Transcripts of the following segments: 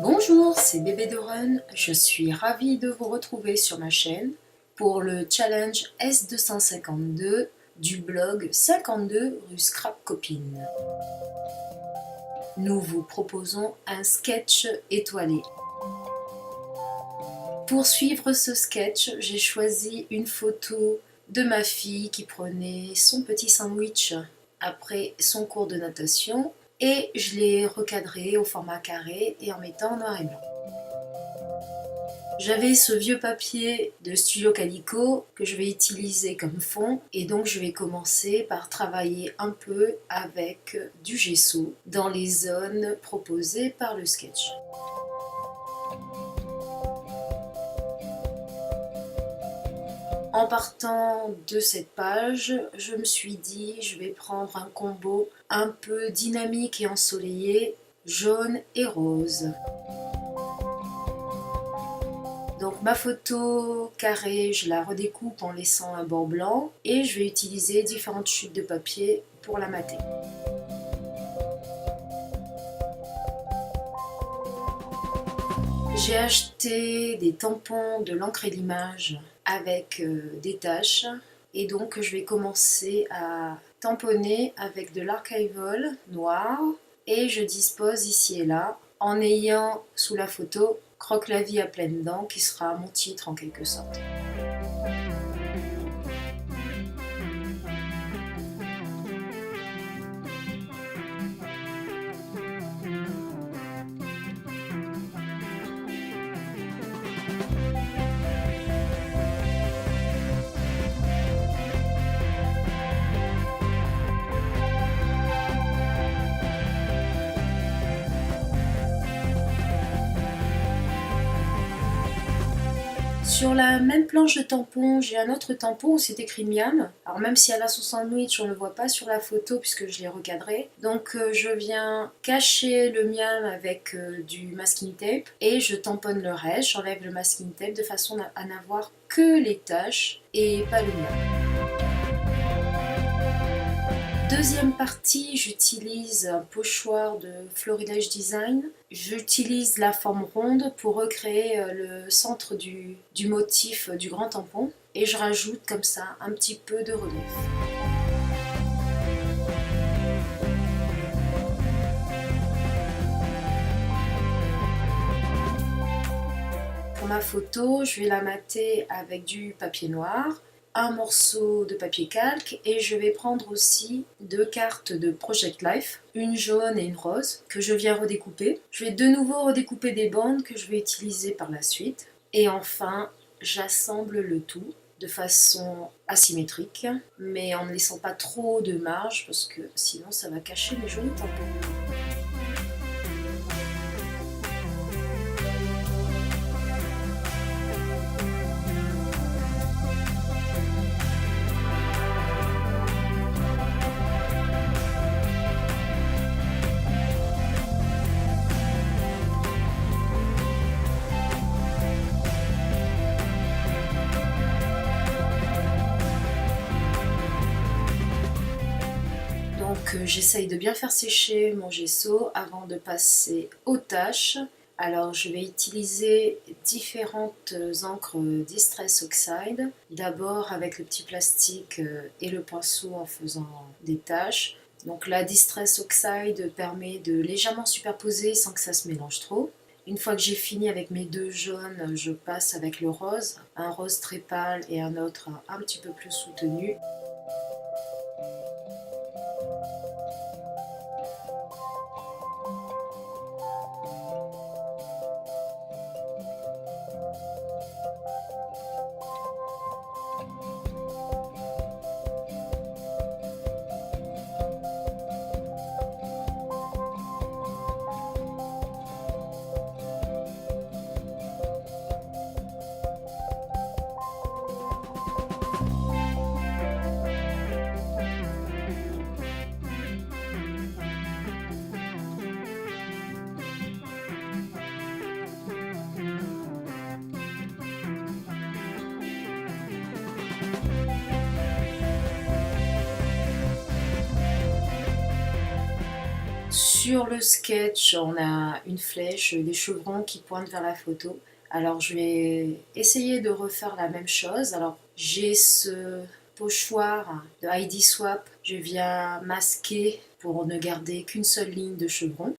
Bonjour, c'est Bébé de Run. Je suis ravie de vous retrouver sur ma chaîne pour le challenge S252 du blog 52 rue Scrap Copine. Nous vous proposons un sketch étoilé. Pour suivre ce sketch, j'ai choisi une photo de ma fille qui prenait son petit sandwich après son cours de natation et je l'ai recadré au format carré et en mettant en noir et blanc. J'avais ce vieux papier de Studio Calico que je vais utiliser comme fond et donc je vais commencer par travailler un peu avec du gesso dans les zones proposées par le sketch. En partant de cette page, je me suis dit je vais prendre un combo un peu dynamique et ensoleillé, jaune et rose. Donc ma photo carrée, je la redécoupe en laissant un bord blanc et je vais utiliser différentes chutes de papier pour la mater. J'ai acheté des tampons de l'encre et l'image avec des taches et donc je vais commencer à tamponner avec de l'archival noir et je dispose ici et là en ayant sous la photo Croque la vie à pleines dents qui sera mon titre en quelque sorte. Sur la même planche de tampon, j'ai un autre tampon où c'est écrit Miam. Alors même si elle a son sandwich, on ne le voit pas sur la photo puisque je l'ai recadré. Donc je viens cacher le Miam avec du masking tape et je tamponne le reste. J'enlève le masking tape de façon à n'avoir que les taches et pas le Miam. Deuxième partie, j'utilise un pochoir de Florilège Design. J'utilise la forme ronde pour recréer le centre du motif du grand tampon et je rajoute comme ça un petit peu de relief. Pour ma photo, je vais la mater avec du papier noir, un morceau de papier calque et je vais prendre aussi deux cartes de Project Life, une jaune et une rose que je viens redécouper. Je vais de nouveau redécouper des bandes que je vais utiliser par la suite et enfin j'assemble le tout de façon asymétrique mais en ne laissant pas trop de marge parce que sinon ça va cacher mes jolis tampons. Donc j'essaye de bien faire sécher mon gesso avant de passer aux tâches. Alors je vais utiliser différentes encres Distress Oxide. D'abord avec le petit plastique et le pinceau en faisant des taches. Donc la Distress Oxide permet de légèrement superposer sans que ça se mélange trop. Une fois que j'ai fini avec mes deux jaunes, je passe avec le rose. Un rose très pâle et un autre un petit peu plus soutenu. Sur le sketch, on a une flèche, des chevrons qui pointent vers la photo. Alors je vais essayer de refaire la même chose. Alors j'ai ce pochoir de ID Swap. Je viens masquer pour ne garder qu'une seule ligne de chevron.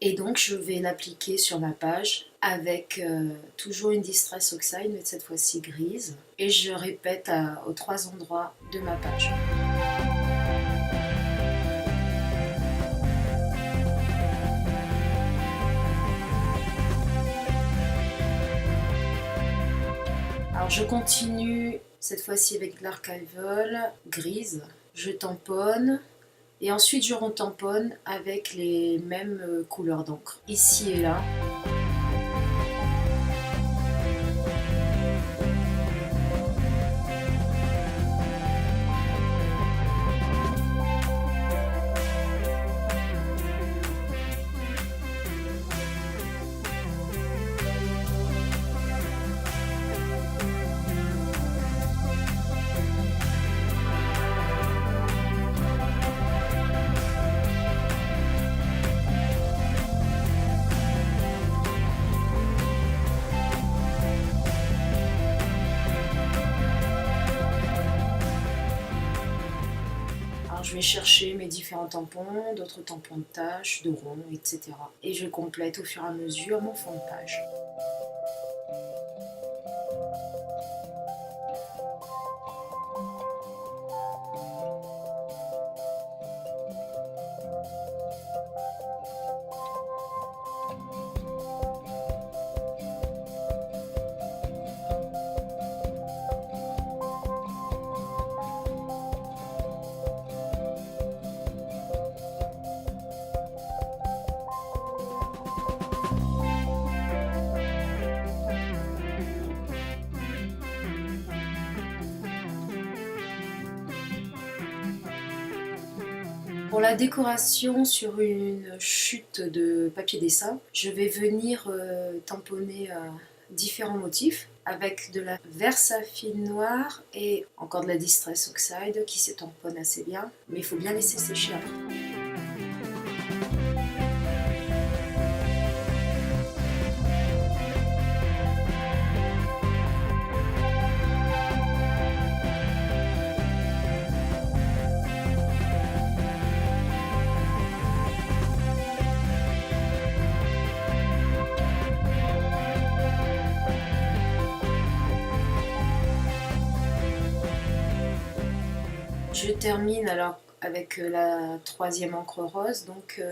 Et donc je vais l'appliquer sur ma page avec toujours une Distress Oxide, mais cette fois-ci grise. Et je répète aux 3 endroits de ma page. Alors je continue cette fois-ci avec l'archival grise. Je tamponne et ensuite je retamponne avec les mêmes couleurs d'encre, ici et là. Alors je vais chercher mes différents tampons, d'autres tampons de taches, de ronds, etc. Et je complète au fur et à mesure mon fond de page. Pour la décoration sur une chute de papier dessin, je vais venir tamponner différents motifs avec de la Versafine noire et encore de la Distress Oxide qui se tamponne assez bien, mais il faut bien laisser sécher après. Je termine alors avec la 3e encre rose, donc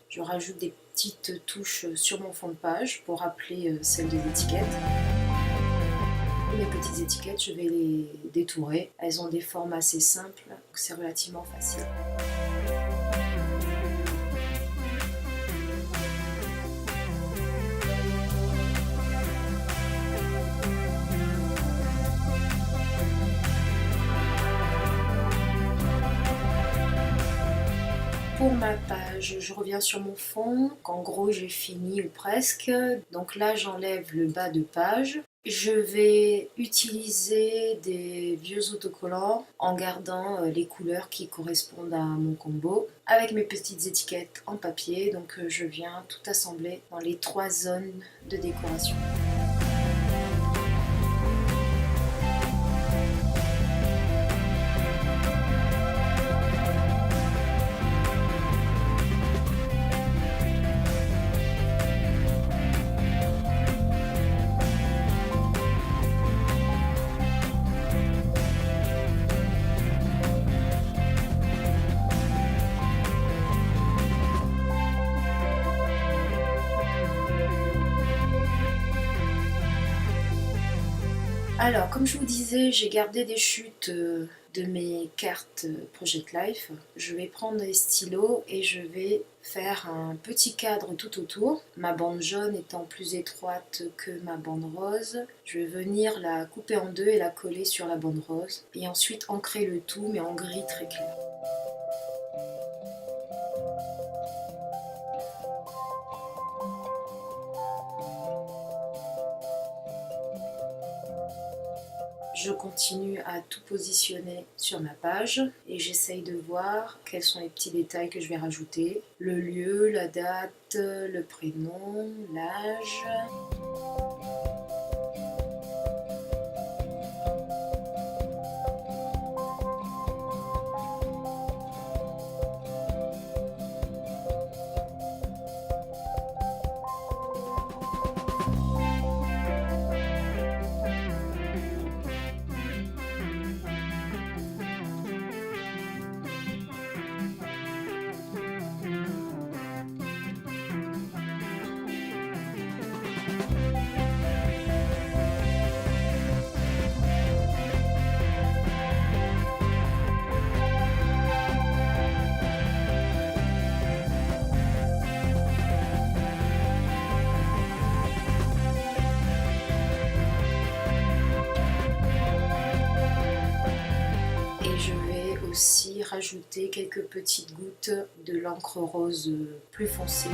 je rajoute des petites touches sur mon fond de page pour rappeler celles des étiquettes. Les petites étiquettes, je vais les détourer. Elles ont des formes assez simples, donc c'est relativement facile. Pour ma page, je reviens sur mon fond. En gros, j'ai fini ou presque. Donc là, j'enlève le bas de page. Je vais utiliser des vieux autocollants en gardant les couleurs qui correspondent à mon combo avec mes petites étiquettes en papier. Donc je viens tout assembler dans les 3 zones de décoration. Alors, comme je vous disais, j'ai gardé des chutes de mes cartes Project Life. Je vais prendre des stylos et je vais faire un petit cadre tout autour. Ma bande jaune étant plus étroite que ma bande rose, je vais venir la couper en deux et la coller sur la bande rose. Et ensuite ancrer le tout, mais en gris très clair. je continue à tout positionner sur ma page et j'essaye de voir quels sont les petits détails que je vais rajouter. Le lieu, la date, le prénom, l'âge. Et je vais aussi rajouter quelques petites gouttes de l'encre rose plus foncée.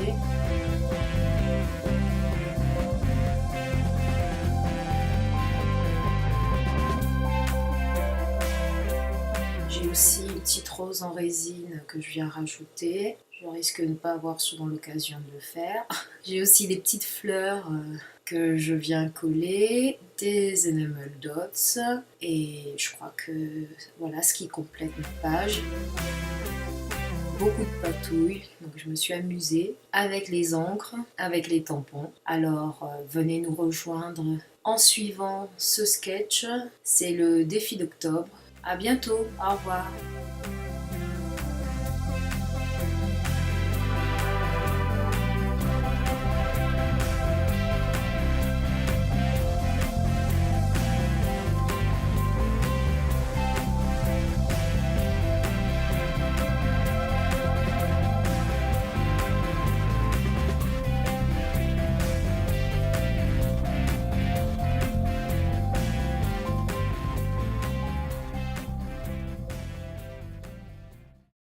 J'ai aussi une petite rose en résine que je viens rajouter. Je risque de ne pas avoir souvent l'occasion de le faire. J'ai aussi des petites fleurs que je viens coller, des enamel dots, et je crois que voilà ce qui complète ma page. Beaucoup de patouilles, donc je me suis amusée avec les encres, avec les tampons. Alors venez nous rejoindre en suivant ce sketch. C'est le défi d'octobre. À bientôt, au revoir.